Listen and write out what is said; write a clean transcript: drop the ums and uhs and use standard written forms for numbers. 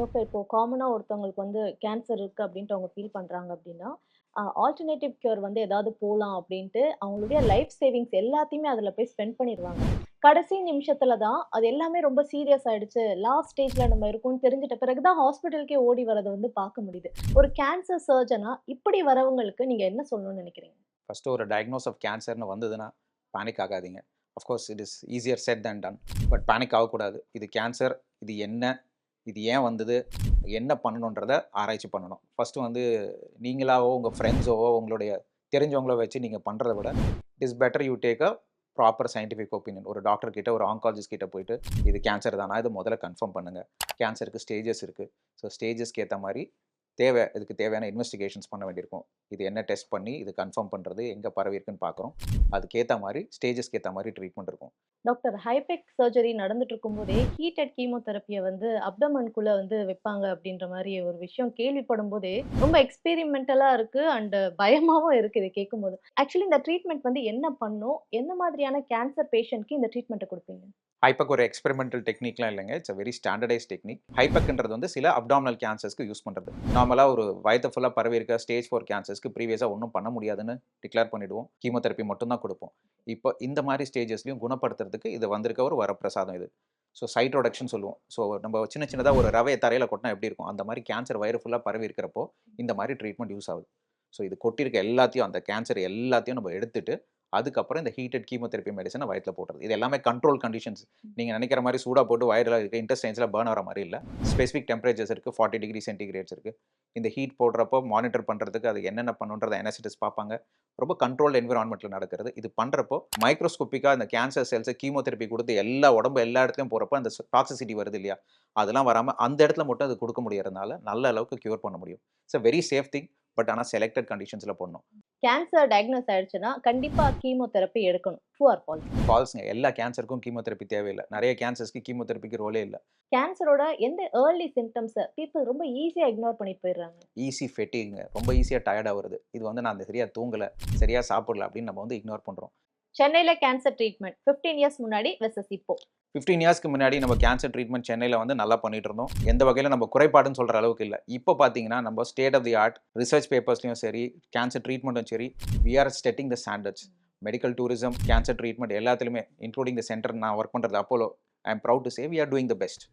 Okay. இப்போ காமனா ஒருத்தவங்களுக்கு வந்து கேன்சர் இருக்கு அப்டின்ட்டு அவங்க ஃபீல் பண்றாங்க அப்டின்னா, ஆல்டர்னேட்டிவ் கியூர் வந்து ஏதாவது போலாம் அப்டின்ட்டு அவங்களுடைய லைஃப் சேவிங்ஸ் எல்லாத்தையுமே அதுல போய் ஸ்பெண்ட் பண்ணிருவாங்க. கடைசி நிமிஷத்துல தான் அது எல்லாமே ரொம்ப சீரியஸ் ஆயிடுச்சு. லாஸ்ட் ஸ்டேஜ்ல நம்ம இருக்கோம்னு தெரிஞ்சுட்ட பிறகு தான் ஹாஸ்பிட்டலுக்கே ஓடி வரத வந்து பார்க்க முடியுது. ஒரு கேன்சர் சர்ஜனா இப்படி வரவங்களுக்கு நீங்க என்ன சொல்லணும்னு நெனைக்கிறீங்க? ஃபர்ஸ்ட்டு ஒரு டயக்னோஸ் ஆஃப் கேன்சர்ன்னு வந்ததுன்னா, பேனிக் ஆகாதீங்க. Of course it is easier said than done. But panic ஆகக்கூடாது. இது கேன்சர், இது என்ன? இது ஏன் வந்தது? என்ன பண்ணணுன்றத ஆராய்ச்சி பண்ணணும். ஃபர்ஸ்ட்டு வந்து நீங்களாவோ, உங்க ஃப்ரெண்ட்ஸோவோ, உங்களுடைய தெரிஞ்சவங்களோ வச்சு நீங்க பண்றத விட, it is better you take a proper scientific opinion. ஒரு டாக்டர் கிட்ட, ஒரு ஆங்காலஜிஸ்ட் கிட்ட போயிட்டு, இது கேன்சர் தானா? இத முதல்ல கன்ஃபார்ம் பண்ணுங்க. கேன்சருக்கு ஸ்டேஜஸ் இருக்கு. ஸோ ஸ்டேஜஸ்க்கு ஏத்த மாரி இதுக்கு தேவையான இன்வெஸ்டிகேஷன்ஸ் பண்ண வேண்டியிருக்கும். இது என்ன டெஸ்ட் பண்ணி, இது கன்ஃபார்ம் பண்றது, எங்க பரவியிருக்குன்னு பார்க்குறோம். அதுக்கேத்த மாரி, ஸ்டேஜஸ்க்கு ஏத்த மாரி ட்ரீட்மெண்ட் இருக்கும். டாக்டர் ஹைபெக் சர்ஜரி நடந்துட்டு இருக்கும்போதே, ஹீட்டட் கீமோதெரபிய வந்து அப்டமன்குள்ள வந்து வைப்பாங்க அப்டின்ற மாரி ஒரு விஷயம் கேள்விப்படும்போதே, ரொம்ப எக்ஸ்பெரிமென்டலா இருக்கு அண்ட் பயமாவும் இருக்கு இத கேட்கும்போது. ஆக்சுவலி இந்த ட்ரீட்மெண்ட் வந்து என்ன பண்ணும்? எந்த மாதிரியான கேன்சர் பேஷண்ட்க்கு இந்த ட்ரீட்மெண்ட்ட குடுப்பீங்க? ஹைபக் ஒரு எக்ஸ்பெரிமெண்டல் டெக்னிக்லாம் இல்லங்க. It's a very standardised technique. ஹைபக்ன்றது வந்து சில அப்டாமினல் கேன்சர்ஸ்க்கு யூஸ் பண்றது. நார்மலா ஒரு வயத்த ஃபுல்லா பரவி இருக்க ஸ்டேஜ் 4 கேன்சர்ஸ்க்கு ப்ரீவியஸா ஒண்ணும் பண்ண முடியாதுன்னு டிக்ளேர் பண்ணிடுவோம். கீமோதெரபி மட்டும் தான் குடுப்போம். இப்போ இந்த மாரி ஸ்டேஜஸ்லயும் குணப்படுத்துறதுக்கு இது வந்திருக்க ஒரு வரப்பிரசாதம் இது. ஸோ சைட் ரிடக்ஷன் சொல்லுவோம். ஸோ நம்ம சின்ன சின்னதா ஒரு ரவைய தரையில கொட்டுனா எப்படி இருக்கும்? அந்த மாரி கேன்சர் வயிறு ஃபுல்லா பரவி இருக்கிறப்போ, இந்த மாரி ட்ரீட்மெண்ட் யூஸ் ஆகுது. ஸோ இது கொட்டியிருக்க எல்லாத்தையும் அந்த கேன்சர் எல்லாத்தையும் நம்ம எடுத்துட்டு, அதுக்கப்புறம் இந்த ஹீட்டட் கீமோதெரபி மெடிசின வயித்துல போடுறது. இது எல்லாமே கண்ட்ரோல் கண்டிஷன்ஸ். நீங்க நெனைக்கிற மாரி சூடா போட்டு வயிறுல இருக்க இன்டெஸ்டைன்ஸ்ல பர்ன் ஆகுற மாரி இல்ல. ஸ்பெசிஃபிக் டெம்பரேச்சர்ஸ் இருக்கு. 40 டிகிரி சென்டிகிரேட்ஸ் இருக்கு. இந்த ஹீட் போடுறப்போ மானிட்டர் பண்றதுக்கு அது என்னென்ன பண்ணுன்றத அனஸ்தெடிஸ்ட் பார்ப்பாங்க. ரொம்ப கண்ட்ரோல்டு என்விரான்மென்ட்ல நடக்கிறது. இது பண்றப்போ மைக்ரோஸ்கோபிக்கா இந்த கேன்சர் செல்ஸ கீமோதெரபி குடுத்து உடம்பு எல்லா இடத்துலயும் போறப்போ அந்த டாக்ஸிசிட்டி வருது இல்லையா? அதெல்லாம் வராம அந்த இடத்துல மட்டும் அது குடுக்க முடியறதுனால நல்ல அளவுக்கு கியூர் பண்ண முடியும். It's a very safe thing. But ஆனா செலக்டட் கண்டிஷன்ஸ்ல பண்ணணும். கேன்சர் டயக்னோஸ் ஆயிடுச்சுன்னா, கண்டிப்பா கீமோதெரபி எடுக்கணும். True or false? ஃபால்ஸ்ங்க. எல்லா கேன்சருக்கும் கீமோதெரபி தேவையில்ல. நெறைய கேன்சர்ஸ்க்கு கீமோதெரபிக்கு ரோலே இல்ல. கேன்சரோட எந்த ஏர்லி சிம்ப்டம்ஸ பீப்பிள் ரொம்ப ஈஸியா இக்னோர் பண்ணிட்டு போயிடுறாங்க? ஈஸி ஃபெட்டிக்ங்க. ரொம்ப ஈஸியா டயர்ட் ஆவுறது. இது வந்து நான் சரியா தூங்கல, சரியா சாப்பிடல அப்படின்னு நம்ம வந்து இக்னோர் பண்றோம். சென்னையில கேன்சர் ட்ரீட்மெண்ட் 15 இயர்ஸ் முன்னாடி வெர்சஸ் இப்போ. 15 இயர்ஸ்க்கு முன்னாடி நம்ம கேன்சர் ட்ரீட்மெண்ட் சென்னையில வந்து நல்லா பண்ணிட்டு இருந்தோம். எந்த வகையில நம்ம குறைபாடுன்னு சொல்ற அளவுக்கு இல்ல. இப்ப பார்த்தீங்கன்னா, நம்ம state of the art research பேப்பர்ஸ்லயும் சரி, கேன்சர் ட்ரீட்மெண்ட்டும் சரி, we are setting the standards. Medical tourism, cancer treatment எல்லாத்துலயுமே இன்க்ளூடிங் தி சென்டர் நான் வொர்க் பண்றது Apollo. I am proud to say we are doing the best.